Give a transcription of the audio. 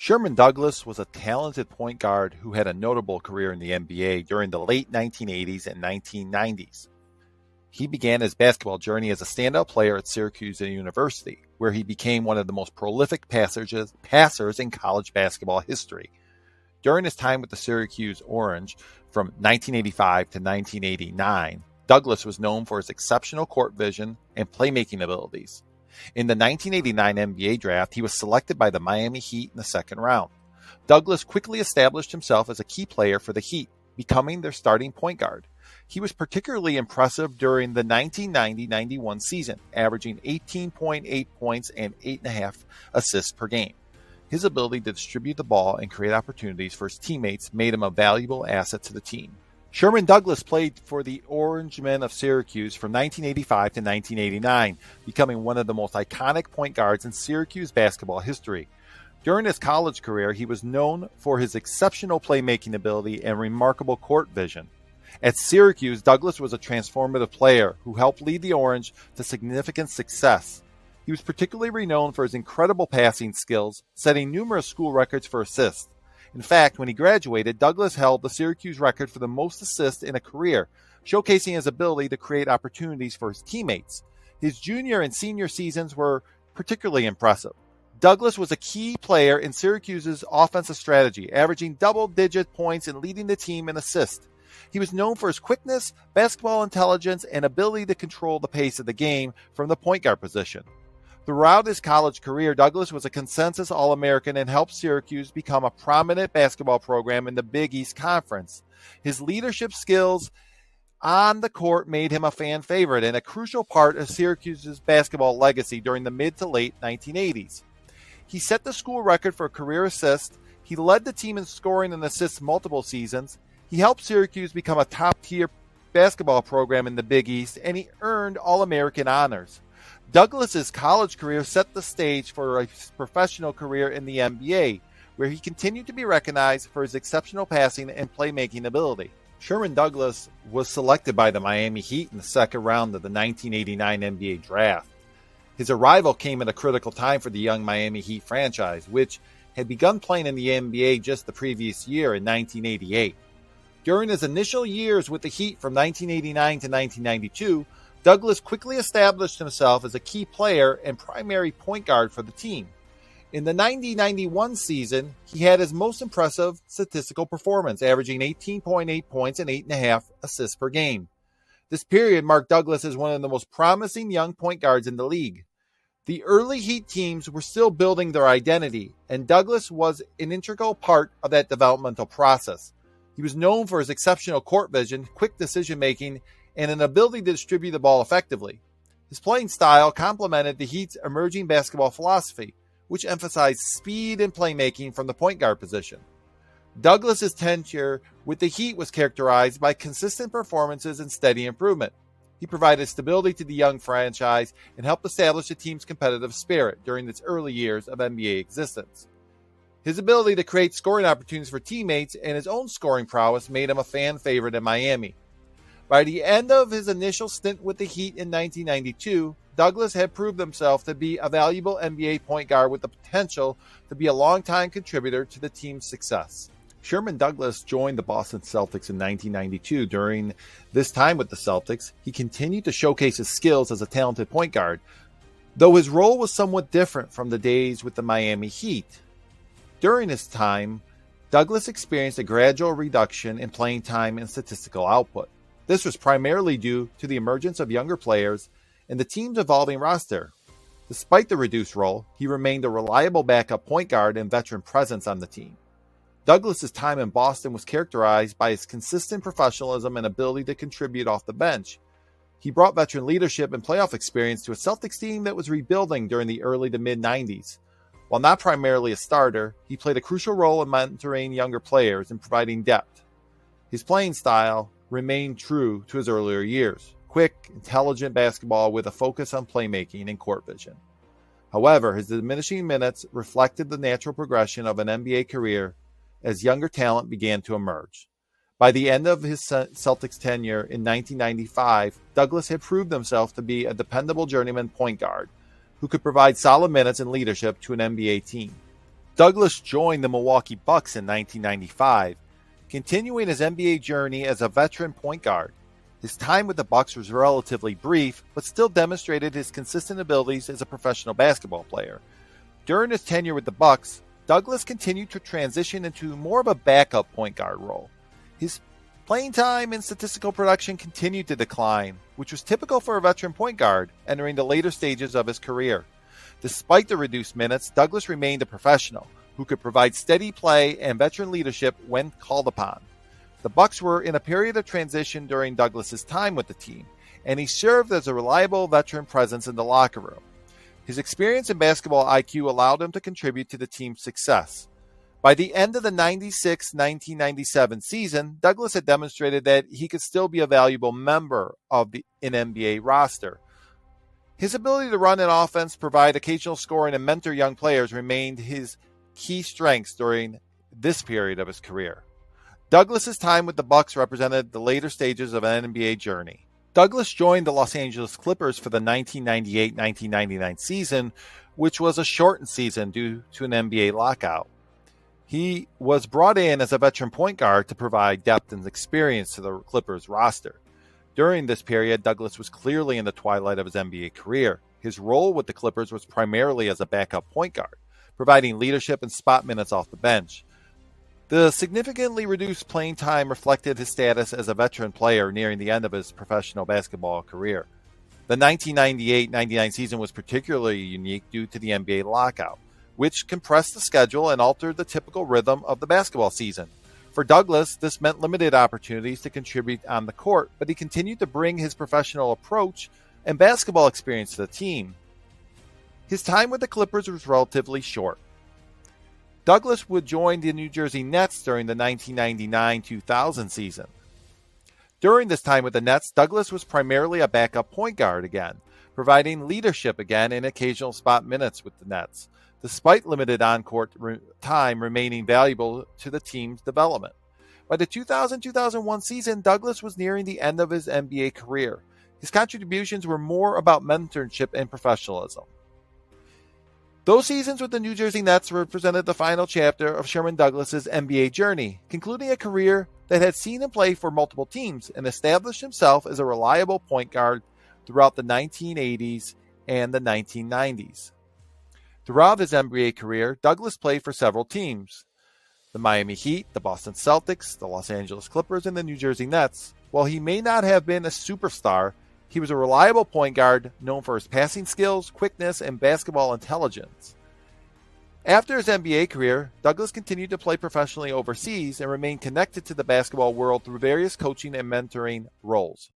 Sherman Douglas was a talented point guard who had a notable career in the NBA during the late 1980s and 1990s. He began his basketball journey as a standout player at Syracuse University, where he became one of the most prolific passers in college basketball history. During his time with the Syracuse Orange from 1985 to 1989, Douglas was known for his exceptional court vision and playmaking abilities. In the 1989 NBA draft, he was selected by the Miami Heat in the second round. Douglas quickly established himself as a key player for the Heat, becoming their starting point guard. He was particularly impressive during the 1990-91 season, averaging 18.8 points and 8.5 assists per game. His ability to distribute the ball and create opportunities for his teammates made him a valuable asset to the team. Sherman Douglas played for the Orangemen of Syracuse from 1985 to 1989, becoming one of the most iconic point guards in Syracuse basketball history. During his college career, he was known for his exceptional playmaking ability and remarkable court vision. At Syracuse, Douglas was a transformative player who helped lead the Orange to significant success. He was particularly renowned for his incredible passing skills, setting numerous school records for assists. In fact, when he graduated, Douglas held the Syracuse record for the most assists in a career, showcasing his ability to create opportunities for his teammates. His junior and senior seasons were particularly impressive. Douglas was a key player in Syracuse's offensive strategy, averaging double-digit points and leading the team in assists. He was known for his quickness, basketball intelligence, and ability to control the pace of the game from the point guard position. Throughout his college career, Douglas was a consensus All-American and helped Syracuse become a prominent basketball program in the Big East Conference. His leadership skills on the court made him a fan favorite and a crucial part of Syracuse's basketball legacy during the mid to late 1980s. He set the school record for career assists. He led the team in scoring and assists multiple seasons. He helped Syracuse become a top-tier basketball program in the Big East, and he earned All-American honors. Douglas's college career set the stage for a professional career in the NBA, where he continued to be recognized for his exceptional passing and playmaking ability. Sherman Douglas was selected by the Miami Heat in the second round of the 1989 NBA draft. His arrival came at a critical time for the young Miami Heat franchise, which had begun playing in the NBA just the previous year in 1988. During his initial years with the Heat from 1989 to 1992, Douglas quickly established himself as a key player and primary point guard for the team. In the 90-91 season, he had his most impressive statistical performance, averaging 18.8 points and 8.5 assists per game. This period marked Douglas as one of the most promising young point guards in the league. The early Heat teams were still building their identity, and Douglas was an integral part of that developmental process. He was known for his exceptional court vision, quick decision-making, and an ability to distribute the ball effectively. His playing style complemented the Heat's emerging basketball philosophy, which emphasized speed and playmaking from the point guard position. Douglas's tenure with the Heat was characterized by consistent performances and steady improvement. He provided stability to the young franchise and helped establish the team's competitive spirit during its early years of NBA existence. His ability to create scoring opportunities for teammates and his own scoring prowess made him a fan favorite in Miami. By the end of his initial stint with the Heat in 1992, Douglas had proved himself to be a valuable NBA point guard with the potential to be a long-time contributor to the team's success. Sherman Douglas joined the Boston Celtics in 1992. During this time with the Celtics, he continued to showcase his skills as a talented point guard, though his role was somewhat different from the days with the Miami Heat. During his time, Douglas experienced a gradual reduction in playing time and statistical output. This was primarily due to the emergence of younger players and the team's evolving roster. Despite the reduced role, he remained a reliable backup point guard and veteran presence on the team. Douglas's time in Boston was characterized by his consistent professionalism and ability to contribute off the bench. He brought veteran leadership and playoff experience to a Celtics team that was rebuilding during the early to mid-90s. While not primarily a starter, he played a crucial role in mentoring younger players and providing depth. His playing style remained true to his earlier years. Quick, intelligent basketball with a focus on playmaking and court vision. However, his diminishing minutes reflected the natural progression of an NBA career as younger talent began to emerge. By the end of his Celtics tenure in 1995, Douglas had proved himself to be a dependable journeyman point guard who could provide solid minutes and leadership to an NBA team. Douglas joined the Milwaukee Bucks in 1995, continuing his NBA journey as a veteran point guard. His time with the Bucks was relatively brief, but still demonstrated his consistent abilities as a professional basketball player. During his tenure with the Bucks, Douglas continued to transition into more of a backup point guard role. His playing time and statistical production continued to decline, which was typical for a veteran point guard entering the later stages of his career. Despite the reduced minutes, Douglas remained a professional who could provide steady play and veteran leadership when called upon. The Bucks were in a period of transition during Douglas's time with the team, and he served as a reliable veteran presence in the locker room. His experience and basketball IQ allowed him to contribute to the team's success. By the end of the 96-1997 season, Douglas had demonstrated that he could still be a valuable member of an NBA roster. His ability to run an offense, provide occasional scoring, and mentor young players remained his key strengths during this period of his career. Douglas's time with the Bucks represented the later stages of an NBA journey. Douglas joined the Los Angeles Clippers for the 1998-1999 season, which was a shortened season due to an NBA lockout. He was brought in as a veteran point guard to provide depth and experience to the Clippers roster. During this period, Douglas was clearly in the twilight of his NBA career. His role with the Clippers was primarily as a backup point guard, providing leadership and spot minutes off the bench. The significantly reduced playing time reflected his status as a veteran player nearing the end of his professional basketball career. The 1998-99 season was particularly unique due to the NBA lockout, which compressed the schedule and altered the typical rhythm of the basketball season. For Douglas, this meant limited opportunities to contribute on the court, but he continued to bring his professional approach and basketball experience to the team. His time with the Clippers was relatively short. Douglas would join the New Jersey Nets during the 1999-2000 season. During this time with the Nets, Douglas was primarily a backup point guard again, providing leadership again and occasional spot minutes with the Nets, despite limited on-court time remaining valuable to the team's development. By the 2000-2001 season, Douglas was nearing the end of his NBA career. His contributions were more about mentorship and professionalism. Those seasons with the New Jersey Nets represented the final chapter of Sherman Douglas's NBA journey, concluding a career that had seen him play for multiple teams and established himself as a reliable point guard throughout the 1980s and the 1990s. Throughout his NBA career, Douglas played for several teams: the Miami Heat, the Boston Celtics, the Los Angeles Clippers, and the New Jersey Nets. While he may not have been a superstar, he was a reliable point guard known for his passing skills, quickness, and basketball intelligence. After his NBA career, Douglas continued to play professionally overseas and remained connected to the basketball world through various coaching and mentoring roles.